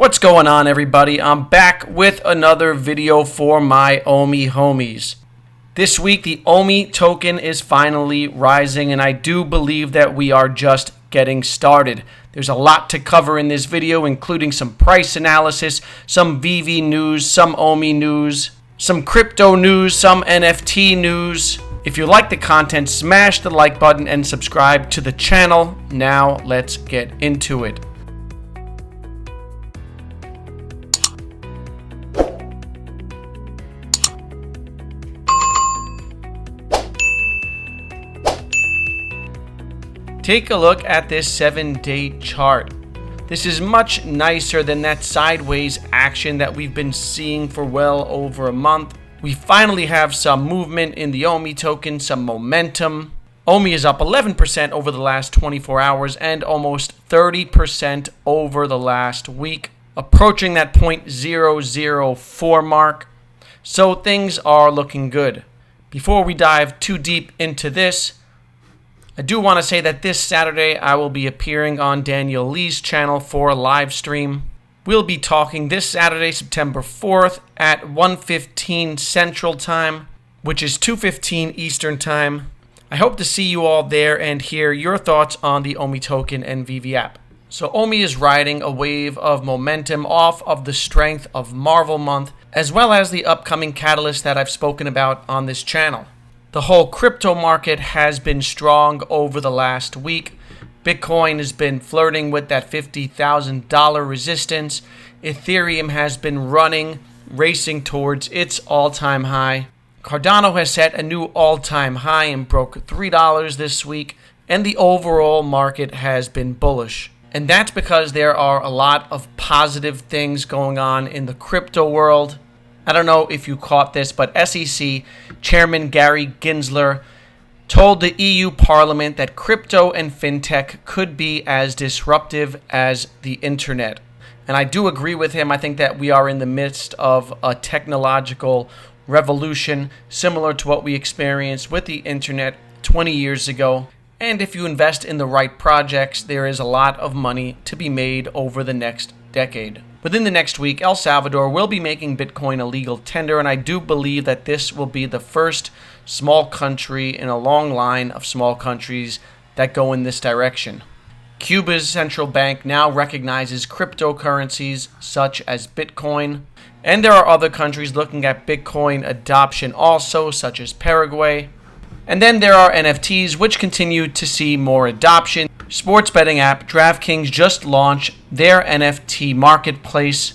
What's going on, everybody? I'm back with another video for my Omi homies. This week, the Omi token is finally rising, and I do believe that we are just getting started. There's a lot to cover in this video, including some price analysis, some Veve news, some Omi news, some crypto news, some NFT news. If you like the content, smash the like button and subscribe to the channel. Now, let's get into it. Take a look at this 7-day chart. This is much nicer than that sideways action that we've been seeing for well over a month. We finally have some movement in the Omi token, some momentum. Omi is up 11% over the last 24 hours and almost 30% over the last week, approaching that 0.004 mark. So things are looking good. Before we dive too deep into this, I do want to say that this Saturday I will be appearing on Daniel Lee's channel for a live stream. We'll be talking this Saturday, September 4th at 1:15 Central Time, which is 2:15 Eastern Time. I hope to see you all there and hear your thoughts on the Omi token and Veve app. So Omi is riding a wave of momentum off of the strength of Marvel Month, as well as the upcoming catalyst that I've spoken about on this channel. The whole crypto market has been strong over the last week. Bitcoin has been flirting with that $50,000 resistance. Ethereum has been racing towards its all-time high. Cardano has set a new all-time high and broke $3 this week. And the overall market has been bullish. And that's because there are a lot of positive things going on in the crypto world. I don't know if you caught this, but SEC Chairman Gary Gensler told the EU Parliament that crypto and fintech could be as disruptive as the internet. And I do agree with him. I think that we are in the midst of a technological revolution similar to what we experienced with the internet 20 years ago. And if you invest in the right projects, there is a lot of money to be made over the next decade. Within the next week, El Salvador will be making Bitcoin a legal tender, and I do believe that this will be the first small country in a long line of small countries that go in this direction. Cuba's central bank now recognizes cryptocurrencies such as Bitcoin, and there are other countries looking at Bitcoin adoption also, such as Paraguay. And then there are NFTs, which continue to see more adoption. Sports betting app DraftKings just launched their NFT marketplace.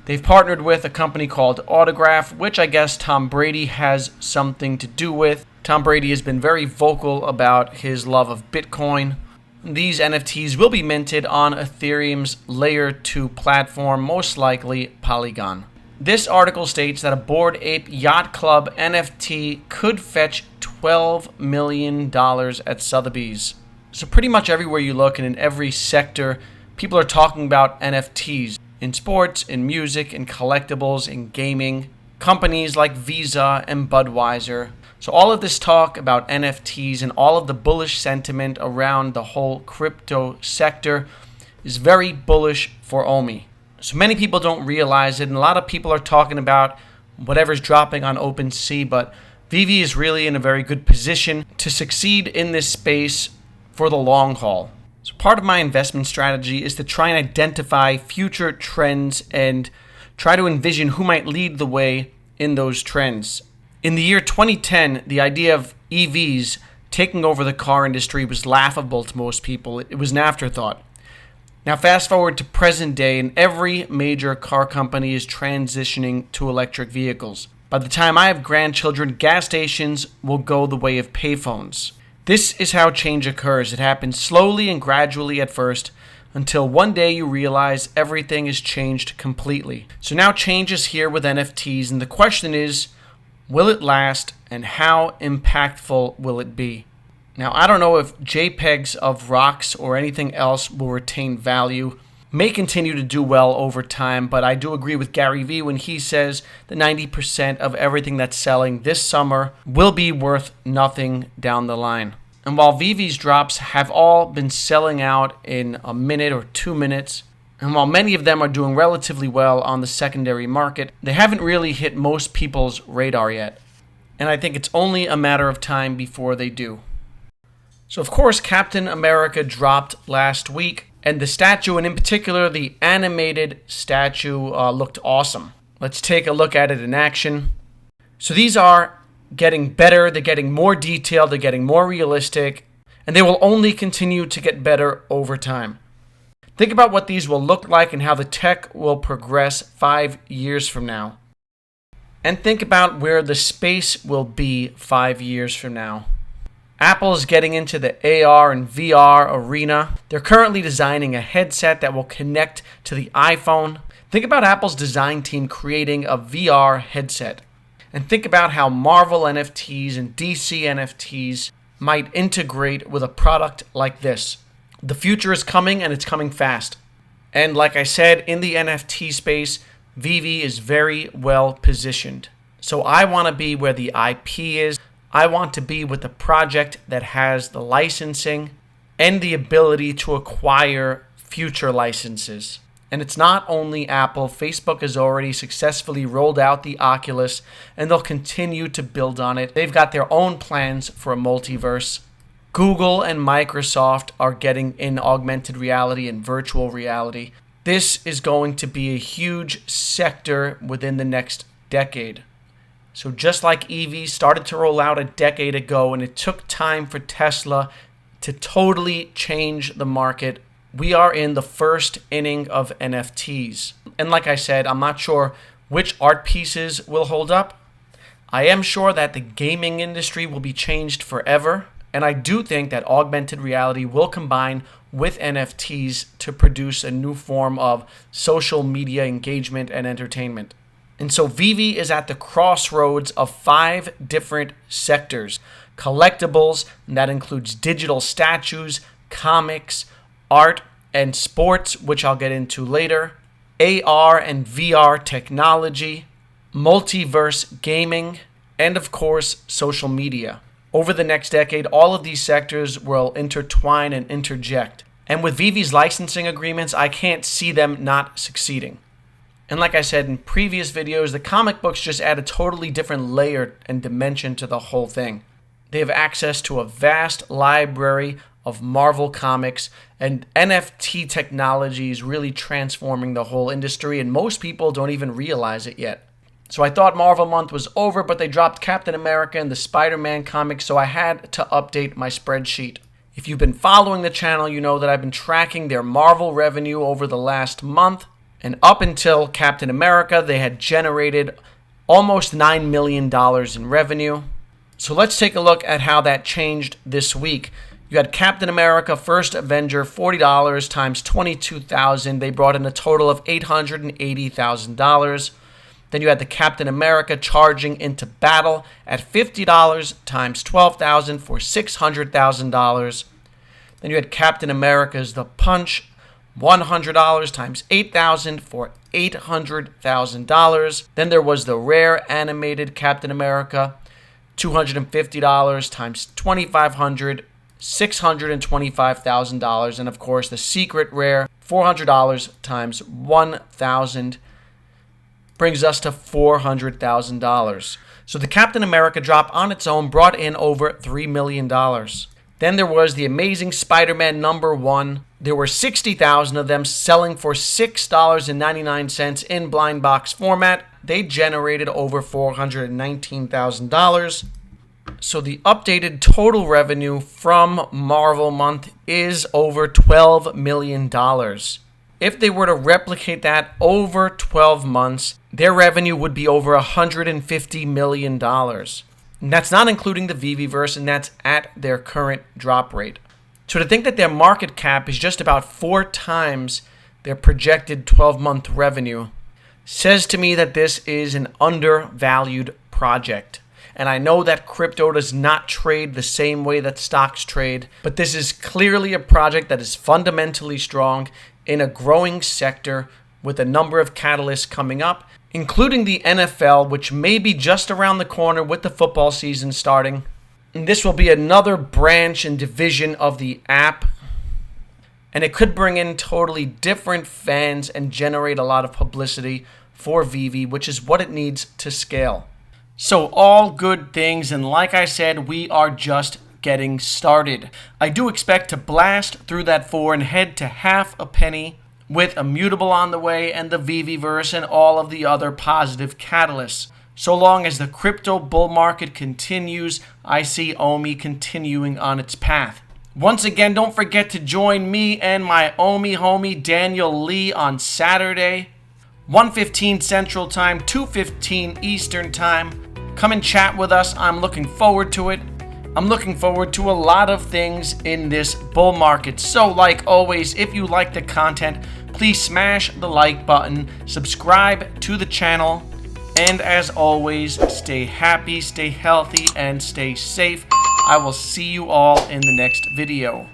They've partnered with a company called Autograph, which I guess Tom Brady has something to do with. Tom Brady has been very vocal about his love of Bitcoin. These NFTs will be minted on Ethereum's Layer 2 platform, most likely Polygon. This article states that a Bored Ape Yacht Club NFT could fetch $12 million at Sotheby's. So pretty much everywhere you look and in every sector, people are talking about NFTs. In sports, in music, in collectibles, in gaming, companies like Visa and Budweiser. So all of this talk about NFTs and all of the bullish sentiment around the whole crypto sector is very bullish for Omi. So many people don't realize it, and a lot of people are talking about whatever's dropping on OpenSea, but Veve is really in a very good position to succeed in this space for the long haul. So part of my investment strategy is to try and identify future trends and try to envision who might lead the way in those trends. In the year 2010, the idea of EVs taking over the car industry was laughable to most people. It was an afterthought. Now fast forward to present day, and every major car company is transitioning to electric vehicles. By the time I have grandchildren, gas stations will go the way of payphones. This is how change occurs. It happens slowly and gradually at first, until one day you realize everything is changed completely. So now change is here with NFTs, and the question is, will it last, and how impactful will it be? Now, I don't know if JPEGs of rocks or anything else will retain value. May continue to do well over time, but I do agree with Gary Vee when he says that 90% of everything that's selling this summer will be worth nothing down the line. And while Veve's drops have all been selling out in a minute or 2 minutes, And while many of them are doing relatively well on the secondary market, they haven't really hit most people's radar yet. And I think it's only a matter of time before they do. So of course, Captain America dropped last week, and the statue, and in particular the animated statue, looked awesome. Let's take a look at it in action. So these are getting better, they're getting more detailed, they're getting more realistic, and they will only continue to get better over time. Think about what these will look like and how the tech will progress 5 years from now. And think about where the space will be 5 years from now. Apple is getting into the AR and VR arena. They're currently designing a headset that will connect to the iPhone. Think about Apple's design team creating a VR headset. And think about how Marvel NFTs and DC NFTs might integrate with a product like this. The future is coming, and it's coming fast. And like I said, in the NFT space, Veve is very well positioned. So I want to be where the IP is. I want to be with the project that has the licensing and the ability to acquire future licenses. And it's not only Apple. Facebook has already successfully rolled out the Oculus, and they'll continue to build on it. They've got their own plans for a multiverse. Google and Microsoft are getting in augmented reality and virtual reality. This is going to be a huge sector within the next decade. So just like EVs started to roll out a decade ago, and it took time for Tesla to totally change the market, we are in the first inning of NFTs. And like I said, I'm not sure which art pieces will hold up. I am sure that the gaming industry will be changed forever. And I do think that augmented reality will combine with NFTs to produce a new form of social media engagement and entertainment. And so Veve is at the crossroads of 5 different sectors. Collectibles, and that includes digital statues, comics, art, and sports, which I'll get into later. AR and VR technology, multiverse gaming, and of course, social media. Over the next decade, all of these sectors will intertwine and interject. And with Veve's licensing agreements, I can't see them not succeeding. And like I said in previous videos, the comic books just add a totally different layer and dimension to the whole thing. They have access to a vast library of Marvel comics, and NFT technology is really transforming the whole industry, and most people don't even realize it yet. So I thought Marvel Month was over, but they dropped Captain America and the Spider-Man comics, so I had to update my spreadsheet. If you've been following the channel, you know that I've been tracking their Marvel revenue over the last month, and up until Captain America, they had generated almost $9 million in revenue. So let's take a look at how that changed this week. You had Captain America First Avenger, $40 times 22,000. They brought in a total of $880,000. Then you had the Captain America Charging into Battle at $50 times 12,000 for $600,000. Then you had Captain America's The Punch, $100 times 8,000 for $800,000. Then there was the Rare Animated Captain America, $250 times 2,500, $625,000. And of course, the Secret Rare, $400 times 1,000, brings us to $400,000. So the Captain America drop on its own brought in over $3 million. Then there was the Amazing Spider-Man #1. There were 60,000 of them selling for $6.99 in blind box format. They generated over $419,000. So the updated total revenue from Marvel Month is over $12 million. If they were to replicate that over 12 months, their revenue would be over $150 million. And that's not including the Veveverse, and that's at their current drop rate. So to think that their market cap is just about 4 times their projected 12-month revenue says to me that this is an undervalued project. And I know that crypto does not trade the same way that stocks trade, but this is clearly a project that is fundamentally strong in a growing sector with a number of catalysts coming up, including the NFL, which may be just around the corner with the football season starting. And this will be another branch and division of the app. and it could bring in totally different fans and generate a lot of publicity for Veve, which is what it needs to scale. So all good things, and like I said, we are just getting started. I do expect to blast through that 4 and head to half a penny with Immutable on the way and the Veveverse and all of the other positive catalysts. So long as the crypto bull market continues, I see Omi continuing on its path. Once again, don't forget to join me and my Omi homie Daniel Lee on Saturday, 1:15 Central Time, 2:15 Eastern Time. Come and chat with us. I'm looking forward to it. I'm looking forward to a lot of things in this bull market. So like always, if you like the content, please smash the like button, subscribe to the channel, and as always, stay happy, stay healthy, and stay safe. I will see you all in the next video.